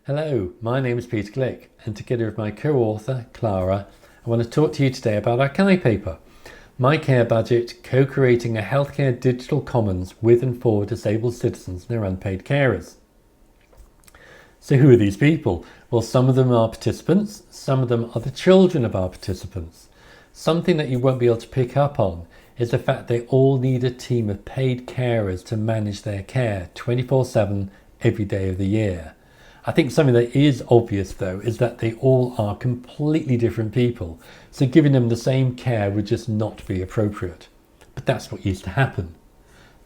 Hello, my name is Peter Glick, and together with my co-author, Clara, I want to talk to you today about our CHI paper, MyCareBudget, co-creating a healthcare digital commons with and for disabled citizens and their unpaid carers. So who are these people? Well, some of them are participants, some of them are the children of our participants. Something that you won't be able to pick up on is the fact they all need a team of paid carers to manage their care 24/7 every day of the year. I think something that is obvious though is that they all are completely different people, so giving them the same care would just not be appropriate. But that's what used to happen.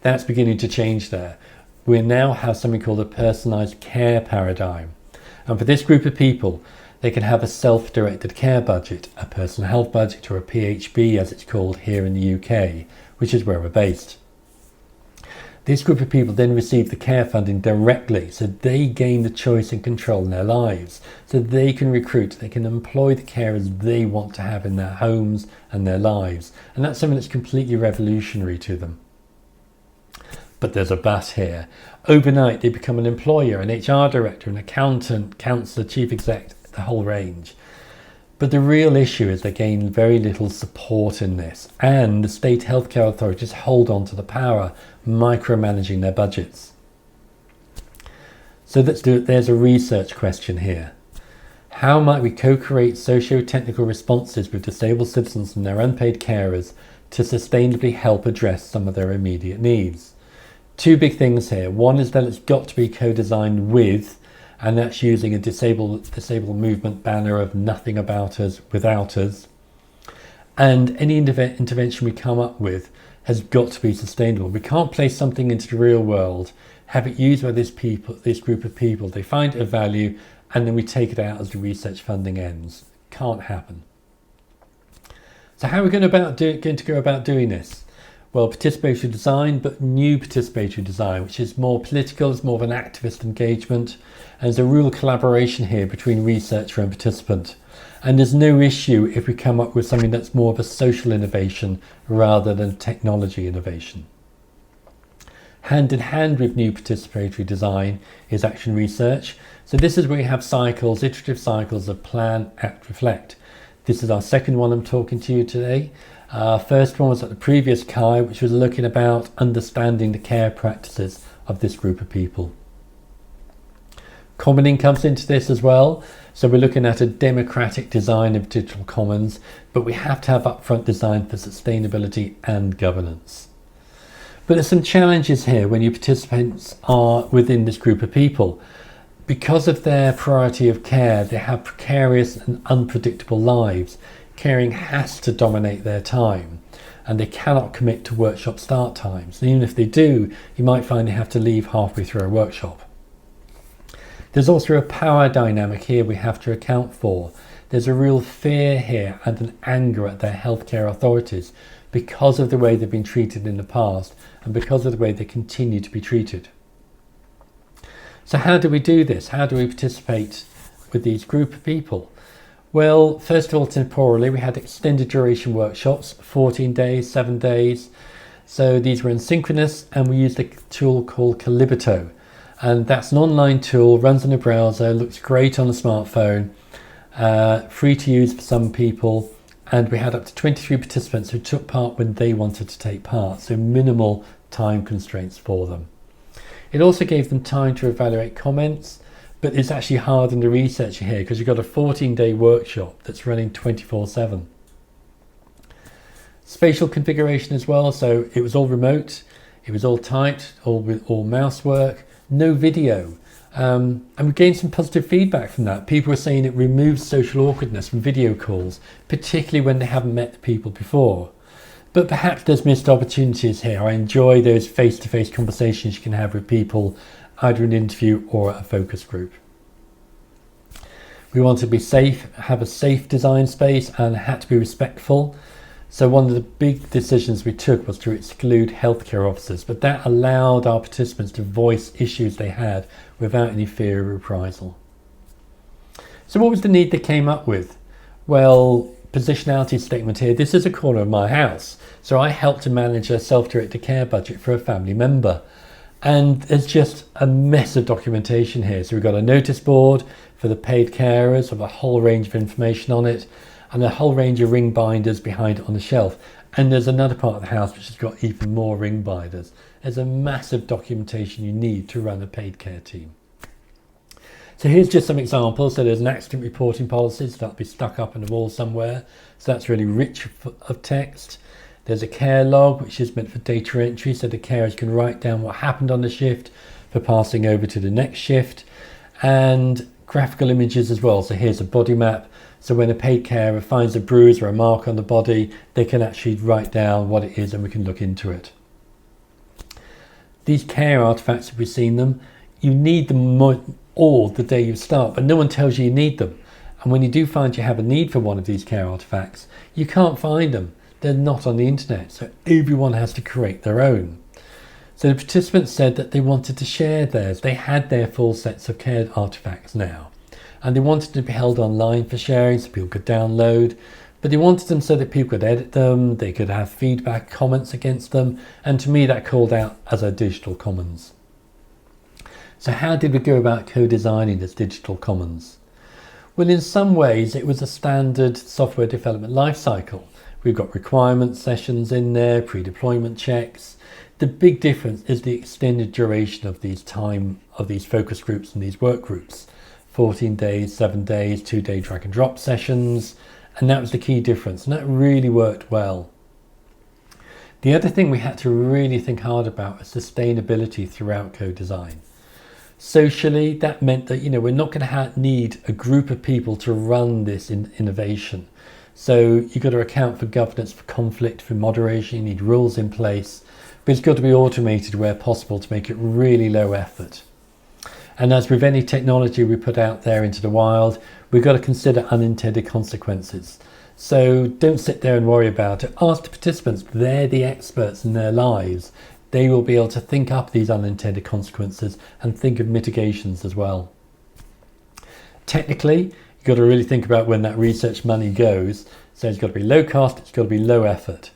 That's beginning to change there. We now have something called a personalised care paradigm, and for this group of people they can have a self-directed care budget, a personal health budget, or a PHB as it's called here in the UK, which is where we're based. This group of people then receive the care funding directly, so they gain the choice and control in their lives. So they can recruit, they can employ the carers they want to have in their homes and their lives. And that's something that's completely revolutionary to them. But there's a but here. Overnight they become an employer, an HR director, an accountant, counsellor, chief exec, the whole range. But the real issue is they gain very little support in this, and the state healthcare authorities hold on to the power, micromanaging their budgets. So let's do it. There's a research question here. How might we co-create socio-technical responses with disabled citizens and their unpaid carers to sustainably help address some of their immediate needs? Two big things here. One is that it's got to be co-designed with, and that's using a disabled movement banner of nothing about us without us. And any intervention we come up with has got to be sustainable. We can't place something into the real world, have it used by this group of people, they find it of value, and then we take it out as the research funding ends. Can't happen. So how are we going to go about doing this? Well, participatory design, but new participatory design, which is more political, it's more of an activist engagement, and there's a real collaboration here between researcher and participant. And there's no issue if we come up with something that's more of a social innovation rather than technology innovation. Hand in hand with new participatory design is action research. So this is where we have cycles, iterative cycles of plan, act, reflect. This is our second one I'm talking to you today. First one was at the previous CHI, which was looking about understanding the care practices of this group of people. Commoning comes into this as well. So we're looking at a democratic design of digital commons, but we have to have upfront design for sustainability and governance. But there's some challenges here when your participants are within this group of people. Because of their priority of care, they have precarious and unpredictable lives. Caring has to dominate their time, and they cannot commit to workshop start times. And even if they do, you might find they have to leave halfway through a workshop. There's also a power dynamic here we have to account for. There's a real fear here and an anger at their healthcare authorities because of the way they've been treated in the past and because of the way they continue to be treated. So how do we do this? How do we participate with these group of people? Well, first of all, temporally, we had extended duration workshops, 14 days, 7 days. So these were asynchronous, and we used a tool called Crivellaro. And that's an online tool, runs in a browser, looks great on a smartphone, free to use for some people. And we had up to 23 participants who took part when they wanted to take part, so minimal time constraints for them. It also gave them time to evaluate comments, but it's actually hard in the research here because you've got a 14-day workshop that's running 24/7. Spatial configuration as well, so it was all remote, it was all typed, all mouse work, no video. And we gained some positive feedback from that. People were saying it removes social awkwardness from video calls, particularly when they haven't met the people before. But perhaps there's missed opportunities here. I enjoy those face-to-face conversations you can have with people, either an interview or a focus group. We want to be safe, have a safe design space, and had to be respectful. So one of the big decisions we took was to exclude healthcare officers, but that allowed our participants to voice issues they had without any fear of reprisal. So what was the need they came up with? Well, positionality statement here. This is a corner of my house, so I helped to manage a self-directed care budget for a family member. And there's just a mess of documentation here. So we've got a notice board for the paid carers with a whole range of information on it, and a whole range of ring binders behind it on the shelf. And there's another part of the house which has got even more ring binders. There's a massive documentation you need to run a paid care team. So here's just some examples. So there's an accident reporting policy, so that'll be stuck up on the wall somewhere. So that's really rich of text. There's a care log, which is meant for data entry, so the carers can write down what happened on the shift for passing over to the next shift. And graphical images as well. So here's a body map. So when a paid carer finds a bruise or a mark on the body, they can actually write down what it is and we can look into it. These care artefacts, if we've seen them, you need them all the day you start, but no one tells you need them. And when you do find you have a need for one of these care artefacts, you can't find them. They're not on the internet, so everyone has to create their own. So the participants said that they wanted to share theirs. They had their full sets of care artefacts now, and they wanted to be held online for sharing so people could download, but they wanted them so that people could edit them, they could have feedback, comments against them, and to me that called out as a digital commons. So how did we go about co-designing this digital commons? Well, in some ways it was a standard software development lifecycle. We've got requirement sessions in there, pre-deployment checks. The big difference is the extended duration of these focus groups and these work groups. 14 days, 7 days, 2-day drag and drop sessions, and that was the key difference, and that really worked well. The other thing we had to really think hard about was sustainability throughout co-design. Socially, that meant that we're not going to need a group of people to run this innovation. So you've got to account for governance, for conflict, for moderation. You need rules in place, but it's got to be automated where possible to make it really low effort. And as with any technology we put out there into the wild, we've got to consider unintended consequences. So don't sit there and worry about it. Ask the participants. They're the experts in their lives. They will be able to think up these unintended consequences and think of mitigations as well. Technically, you've got to really think about when that research money goes. So it's got to be low cost, it's got to be low effort.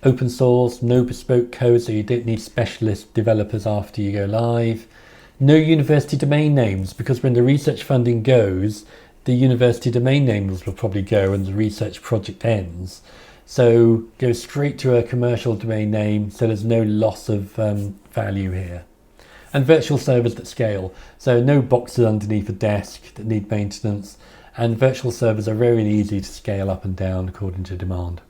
Open source, no bespoke code, so you don't need specialist developers after you go live. No university domain names, because when the research funding goes, the university domain names will probably go and the research project ends. So go straight to a commercial domain name, so there's no loss of value here. And virtual servers that scale, so no boxes underneath a desk that need maintenance, and virtual servers are very easy to scale up and down according to demand.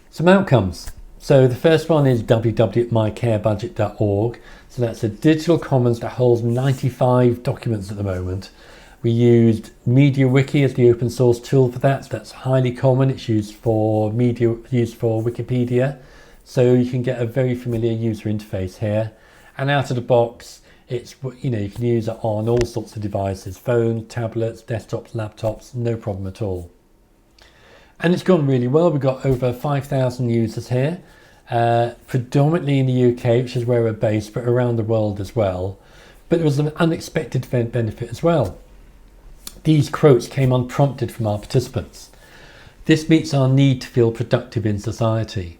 Some outcomes. So the first one is www.mycarebudget.org. So that's a digital commons that holds 95 documents at the moment. We used MediaWiki as the open source tool for that. So that's highly common. It's used for Wikipedia. So you can get a very familiar user interface here. And out of the box, it's you can use it on all sorts of devices: phones, tablets, desktops, laptops, no problem at all. And it's gone really well. We've got over 5,000 users here, predominantly in the UK, which is where we're based, but around the world as well. But there was an unexpected benefit as well. These quotes came unprompted from our participants. This meets our need to feel productive in society.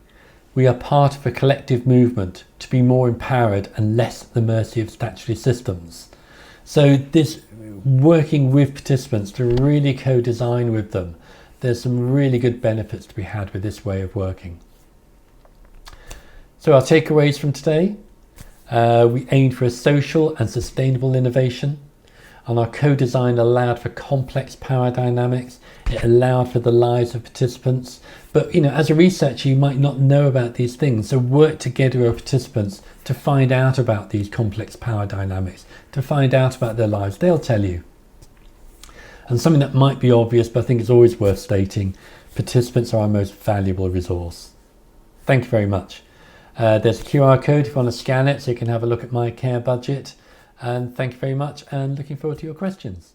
We are part of a collective movement to be more empowered and less at the mercy of statutory systems. So this working with participants to really co-design with them, there's some really good benefits to be had with this way of working. So our takeaways from today, we aimed for a social and sustainable innovation, and our co-design allowed for complex power dynamics. It allowed for the lives of participants, but as a researcher you might not know about these things, so work together with participants to find out about these complex power dynamics, to find out about their lives. They'll tell you. And something that might be obvious, but I think it's always worth stating, participants are our most valuable resource. Thank you very much. There's a QR code if you want to scan it so you can have a look at MyCareBudget. And thank you very much, and looking forward to your questions.